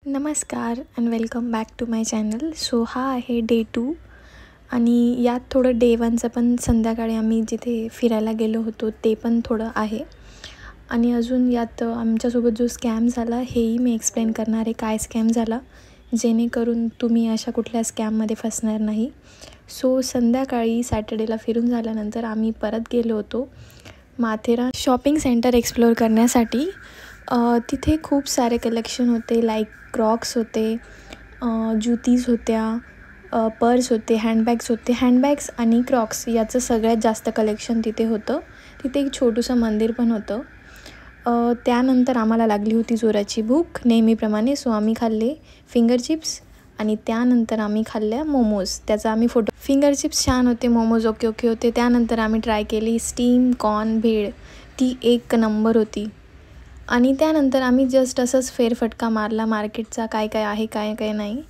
नमस्कार and welcome back to my channel. So हा आहे डे 2 आणि यात थोडं डे 1चं पण संध्याकाळी आम्ही जिथे फिरायला गेलो होतो ते पण थोडं आहे. आणि अजून यात आमच्यासोबत जो स्कॅम झाला हेही मी एक्सप्लेन करणार आहे, काय स्कॅम झाला, जेणेकरून तुम्ही अशा कुठल्या स्कॅममध्ये फसणार नाही. सो संध्याकाळी सॅटर्डेला फिरून झाल्यानंतर आम्ही परत गेलो होतो माथेरान शॉपिंग सेंटर एक्सप्लोअर करण्यासाठी. तिथे खूप सारे कलेक्शन होते, लाईक क्रॉक्स होते, जुतीज होत्या, पर्स होते, हँडबॅग्स होते. हँडबॅग्स आणि क्रॉक्स याचं सगळ्यात जास्त कलेक्शन तिथे होतं. तिथे एक छोटंसं मंदिर पण होतं. त्यानंतर आम्हाला लागली होती जोराची भूक नेहमीप्रमाणे. सो आम्ही खाल्ले फिंगर चिप्स आणि त्यानंतर आम्ही खाल्ल्या मोमोज. त्याचा आम्ही फोटो. फिंगर चिप्स छान होते, मोमोज ओके ओके होते. त्यानंतर आम्ही ट्राय केली स्टीम कॉर्न भेळ, ती एक नंबर होती. आणि त्यानंतर आम्ही जस्ट असंच फेरफटका मारला मार्केटचा, काय काय आहे काय काय नाही.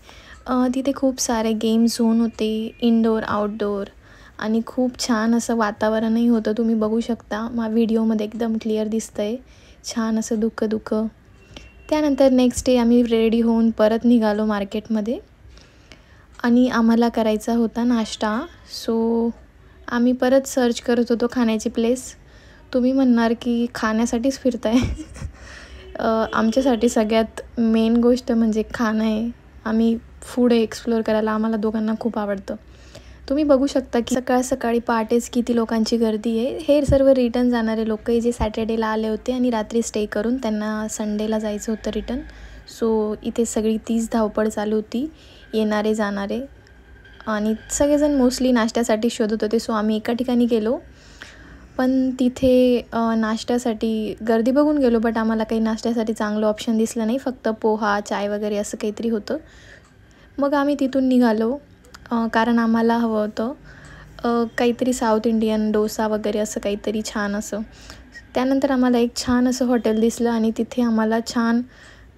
तिथे खूप सारे गेम झोन होते, इनडोअर आउटडोअर, आणि खूप छान असं वातावरणही होतं. तुम्ही बघू शकता, व्हिडिओमध्ये एकदम क्लिअर दिसतं आहे, छान असं धुकं. त्यानंतर नेक्स्ट डे आम्ही रेडी होऊन परत निघालो मार्केटमध्ये आणि आम्हाला करायचा होता नाश्ता. सो आम्ही परत सर्च करत होतो खाण्याची प्लेस. तुम्ही म्हणणार की खाण्यासाठीच फिरताय. आमच्यासाठी सगळ्यात मेन गोष्ट म्हणजे खाणं आहे. आम्ही फूड एक्सप्लोअर करायला आम्हाला दोघांना खूप आवडतं. तुम्ही बघू शकता की सकाळी पहाटेच किती लोकांची गर्दी आहे. हे सर्व रिटर्न जाणारे लोक आहे जे सॅटर्डेला आले होते आणि रात्री स्टे करून त्यांना संडेला जायचं होतं रिटर्न. सो इथे सगळी तीच धावपळ चालू होती, येणारे जाणारे, आणि सगळेजण मोस्टली नाश्त्यासाठी शोधत होते. सो आम्ही एका ठिकाणी गेलो, पण तिथे नाश्त्यासाठी गर्दी बघून गेलो, बट आम्हाला काही नाश्त्यासाठी चांगलं ऑप्शन दिसलं नाही. फक्त पोहा, चाय वगैरे असं काहीतरी होतं. मग आम्ही तिथून निघालो, कारण आम्हाला हवं होतं काहीतरी साऊथ इंडियन डोसा वगैरे असं काहीतरी छान असं. त्यानंतर आम्हाला एक छान असं हॉटेल दिसलं आणि तिथे आम्हाला छान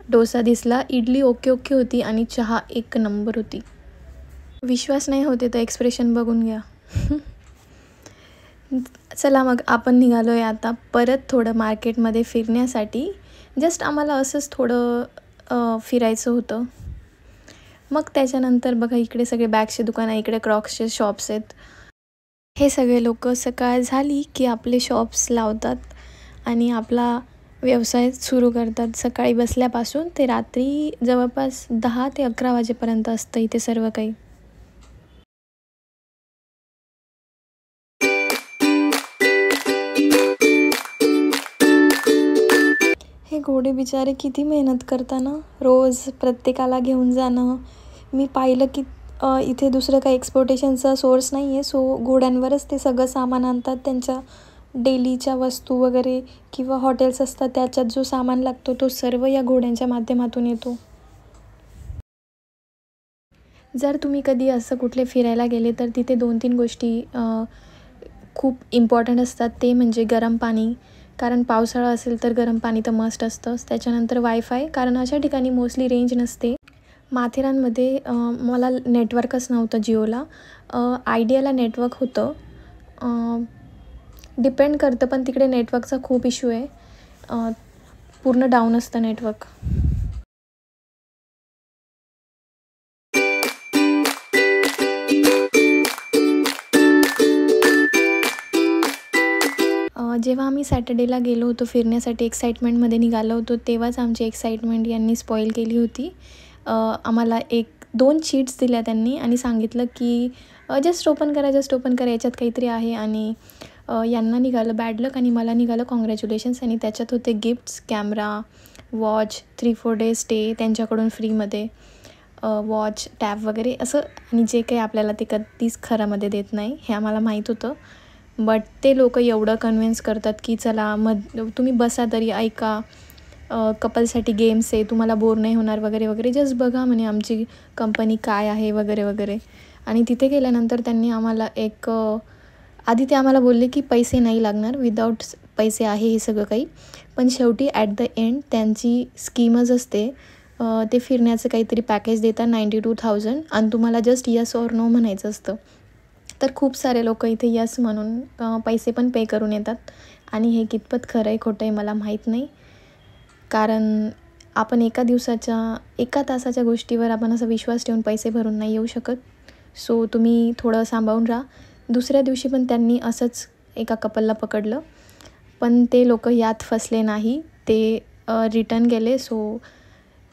डोसा दिसला. इडली ओके ओके होती आणि चहा एक नंबर होती. विश्वास नाही होते तर एक्सप्रेशन बघून घ्या. चला मग आपण निघालो आहे आता परत थोडं मार्केटमध्ये फिरण्यासाठी. जस्ट आम्हाला असंच थोडं फिरायचं होतं. मग त्याच्यानंतर बघा, इकडे सगळे बॅग्सचे दुकान आहे, इकडे क्रॉक्सचे शॉप्स आहेत. हे सगळे लोक सकाळ झाली की आपले शॉप्स लावतात आणि आपला व्यवसाय सुरू करतात. सकाळी बसल्यापासून ते रात्री जवळपास 10 ते 11 वाजेपर्यंत असतं इथे सर्व काही. हे घोडे बिचारे किती मेहनत करताना, रोज प्रत्येकाला घेऊन जाणं. मी पाहिलं की इथे दुसरं काही एक्सपोर्टेशनचा सोर्स नाही आहे. सो घोड्यांवरच ते सगळं सामान आणतात. त्यांच्या डेलीच्या वस्तू वगैरे किंवा हॉटेल्स असतात त्याच्यात जो सामान लागतो तो सर्व या घोड्यांच्या माध्यमातून येतो. जर तुम्ही कधी असं कुठले फिरायला गेले तर तिथे 2-3 गोष्टी खूप इम्पॉर्टंट असतात. ते म्हणजे गरम पाणी, कारण पावसाळा असेल तर गरम पाणी तर मस्ट असतंच. त्याच्यानंतर वायफाय, कारण अशा ठिकाणी मोस्टली रेंज नसते. माथेरानमध्ये मला नेटवर्कच नव्हतं जिओला. आयडियाला नेटवर्क होतं. डिपेंड करतं, पण तिकडे नेटवर्कचा खूप इश्यू आहे. पूर्ण डाऊन असतं नेटवर्क. जेव्हा आम्ही सॅटर्डेला गेलो होतो फिरण्यासाठी, एक्साइटमेंटमध्ये निघालो होतो, तेव्हाच आमची एक्साइटमेंट यांनी स्पॉईल केली होती. आम्हाला 1-2 शीट्स दिल्या त्यांनी आणि सांगितलं की जस्ट ओपन करा याच्यात काहीतरी आहे. आणि यांना निघालं बॅड लक आणि मला निघालं कॉंग्रॅच्युलेशन्स. आणि त्याच्यात होते gifts, camera, watch, 3-4 days stay त्यांच्याकडून फ्रीमध्ये, वॉच, टॅब वगैरे असं. आणि जे काही आपल्याला ते कधीच खरामध्ये देत नाही हे आम्हाला माहीत होतं. बट ते लोक एवढं कन्व्हिन्स करतात की चला तुम्ही बसा तरी ऐका, कपलसाठी गेम्स आहे, तुम्हाला बोर नाही होणार वगैरे वगैरे, जस्ट बघा म्हणे आमची कंपनी काय आहे वगैरे वगैरे. आणि तिथे गेल्यानंतर त्यांनी आम्हाला आधी ते आम्हाला बोलले की पैसे नाही लागणार, विदाऊट पैसे आहे हे सगळं काही. पण शेवटी ॲट द एंड त्यांची स्कीमच असते. ते फिरण्याचं काहीतरी पॅकेज देतात 92,000 आणि तुम्हाला जस्ट यस ऑर नो म्हणायचं असतं. तर खूप सारे लोक इथे यस म्हणून पैसे पण पे करून येतात. आणि हे कितपत खरं आहे खोटं आहे मला माहीत नाही, कारण आपण एका तासाच्या गोष्टीवर आपण असा विश्वास ठेवून पैसे भरून नाही येऊ शकत. सो तुम्ही थोडं सांभाळून राहा. दुसऱ्या दिवशी पण त्यांनी असंच एका कपलला पकडलं, पण ते लोक यात फसले नाही, ते रिटर्न गेले. सो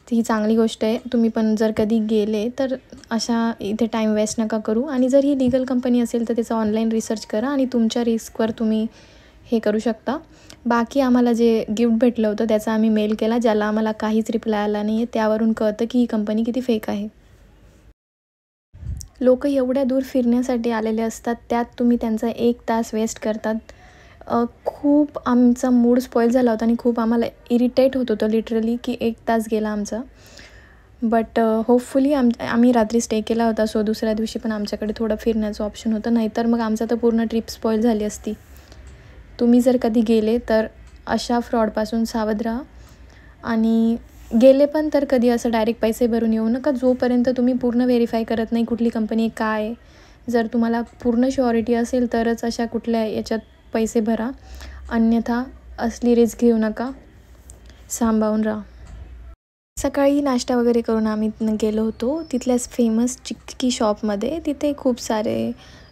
ही चांगली गोष्ट आहे. तुम्ही पण जर कधी गेले तर अशा इथे टाईम वेस्ट नका करू. आणि जर ही लीगल कंपनी असेल तर त्याचा ऑनलाईन रिसर्च करा आणि तुमच्या रिस्कवर तुम्ही हे करू शकता. बाकी आम्हाला जे गिफ्ट भेटलं होतं त्याचा आम्ही मेल केला, ज्याला आम्हाला काहीच रिप्लाय आला नाही आहे. त्यावरून कळतं की ही कंपनी किती फेक आहे. लोक एवढ्या दूर फिरण्यासाठी आलेले असतात, त्यात तुम्ही त्यांचा 1 तास वेस्ट करतात. खूप आमचा मूड स्पॉईल झाला होता आणि खूप आम्हाला इरिटेट होत होतं लिटरली की 1 तास गेला आमचा. बट होपफुली आम्ही रात्री स्टे केला होता. सो दुसऱ्या दिवशी पण आमच्याकडे थोडं फिरण्याचं ऑप्शन होतं, नाहीतर मग आमचा तर पूर्ण ट्रिप स्पॉईल झाली असती. तुम्ही जर कधी गेले तर अशा फ्रॉडपासून सावध राहा. आणि गेले पण तर कधी असं डायरेक्ट पैसे भरून येऊ नका, जोपर्यंत तुम्ही पूर्ण व्हेरीफाय करत नाही कुठली कंपनी काय आहे. जर तुम्हाला पूर्ण शुअरिटी असेल तरच अशा कुठल्या याच्यात पैसे भरा, अन्यथा असली रिस्क घेऊ नका. सांभाळून राहा. सकाळी नाश्ता वगैरे करून आम्ही गेलो होतो तिथल्याच फेमस चिक्की शॉपमध्ये. तिथे खूप सारे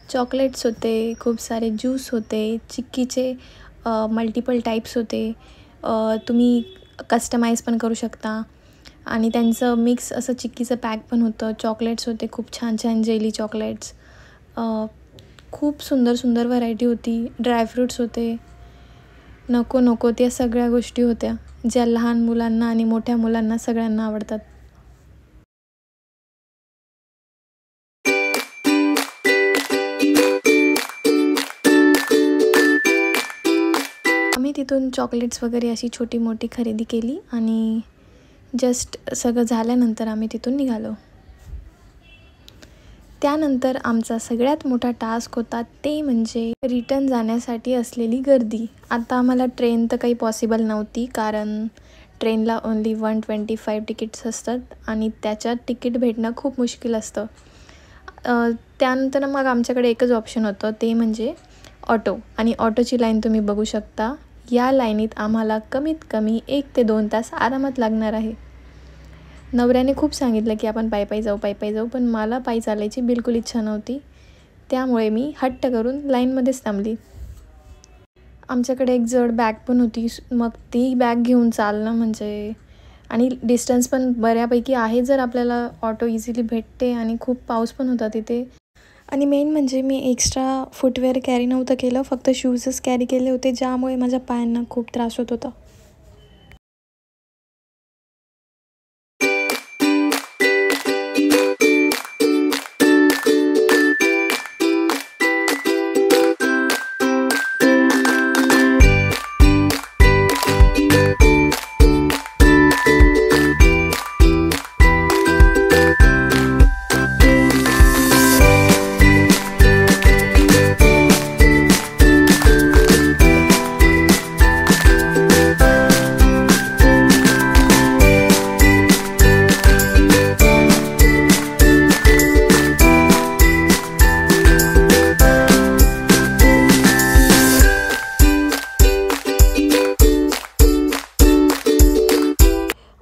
चॉकलेट्स होते, खूप सारे ज्यूस होते, चिक्कीचे मल्टिपल टाईप्स होते. तुम्ही कस्टमाइज पण करू शकता. आणि त्यांचं मिक्स असं चिक्कीचं पॅक पण होतं. चॉकलेट्स होते, खूप छान छान जेली चॉकलेट्स. खूप सुंदर सुंदर व्हरायटी होती. ड्रायफ्रूट्स होते. नको त्या सगळ्या गोष्टी होत्या ज्या लहान मुलांना आणि मोठ्या मुलांना सगळ्यांना आवडतात. आम्ही तिथून चॉकलेट्स वगैरे अशी छोटी मोठी खरेदी केली आणि जस्ट सगळं झाल्यानंतर आम्ही तिथून निघालो. त्यानंतर आमचा सगळ्यात मोठा टास्क होता ते म्हणजे रिटर्न जाण्यासाठी असलेली गर्दी. आता आम्हाला ट्रेन तर काही पॉसिबल नव्हती, कारण ट्रेनला ओन्ली 125 तिकीट्स असतात आणि त्याच्यात तिकीट भेटणं खूप मुश्किल असतं. त्यानंतर मग आमच्याकडे एकच ऑप्शन होतं, ते म्हणजे ऑटो. आणि ऑटोची लाईन तुम्ही बघू शकता. या लाईनीत आम्हाला कमीत कमी 1 ते 2 तास आरामात लागणार आहे. नवऱ्याने खूप सांगितलं की आपण पायी जाऊ, पण मला पायी चालायची बिलकुल इच्छा नव्हती. त्यामुळे मी हट्ट करून लाईनमध्येच थांबली. आमच्याकडे एक जड बॅग पण होती, मग ती बॅग घेऊन चालणं म्हणजे, आणि डिस्टन्स पण बऱ्यापैकी आहे जर आपल्याला ऑटो इझिली भेटते. आणि खूप पाऊस पण होता तिथे. आणि मेन म्हणजे मी एक्स्ट्रा फुटवेअर कॅरी नव्हतं केलं, फक्त शूजच कॅरी केले होते, ज्यामुळे माझ्या पायांना खूप त्रास होत होता.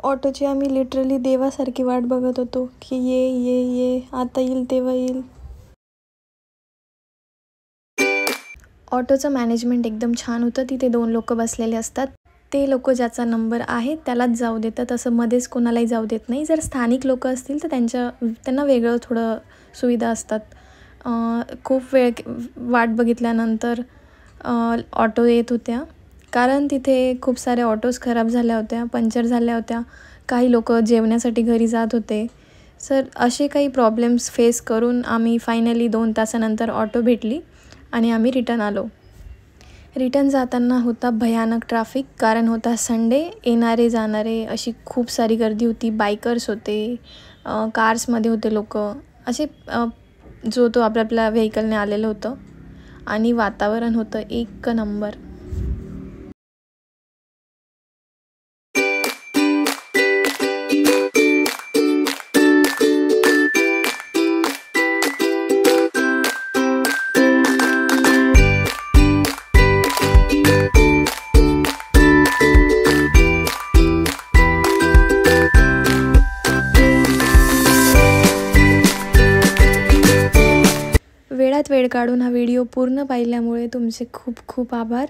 ऑटोची आम्ही लिटरली देवासारखी वाट बघत होतो की ये आता येईल तेव्हा येईल. ऑटोचं मॅनेजमेंट एकदम छान होतं. तिथे 2 लोक बसलेले असतात. ते लोक ज्याचा नंबर आहे त्यालाच जाऊ देतात, असं मध्येच कोणालाही जाऊ देत नाही. जर स्थानिक लोक असतील तर त्यांना वेगळं थोडं सुविधा असतात. खूप वेळ वाट बघितल्यानंतर ऑटो येत होत्या, कारण तिथे खूप साऱ्या ऑटोज खराब झाल्या होत्या, पंक्चर झाल्या होत्या. काही लोक जेवण्यासाठी घरी जात होते. असे काही प्रॉब्लेम्स फेस करून आम्ही फायनली 2 तासानंतर ऑटो भेटली आणि आम्ही रिटर्न आलो. रिटर्न जाताना होता भयानक ट्रॅफिक, कारण होता संडे. येणारे जाणारे अशी खूप सारी गर्दी होती. बायकर्स होते, कार्समध्ये होते लोक, असे जो तो आपल्या व्हेकलने आलेलं होतं. आणि वातावरण होतं 1 नंबर. वेळात वेळ काढून हा व्हिडिओ पूर्ण पाहिल्यामुळे तुमचे खूप खूप आभार.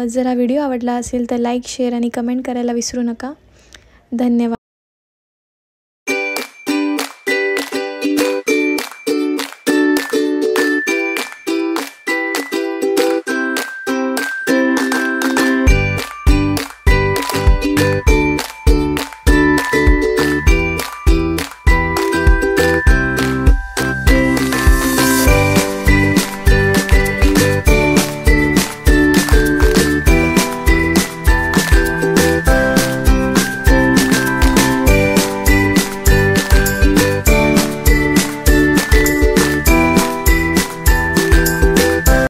जर हा व्हिडिओ आवडला असेल तर लाईक, शेअर आणि कमेंट करायला विसरू नका. धन्यवाद.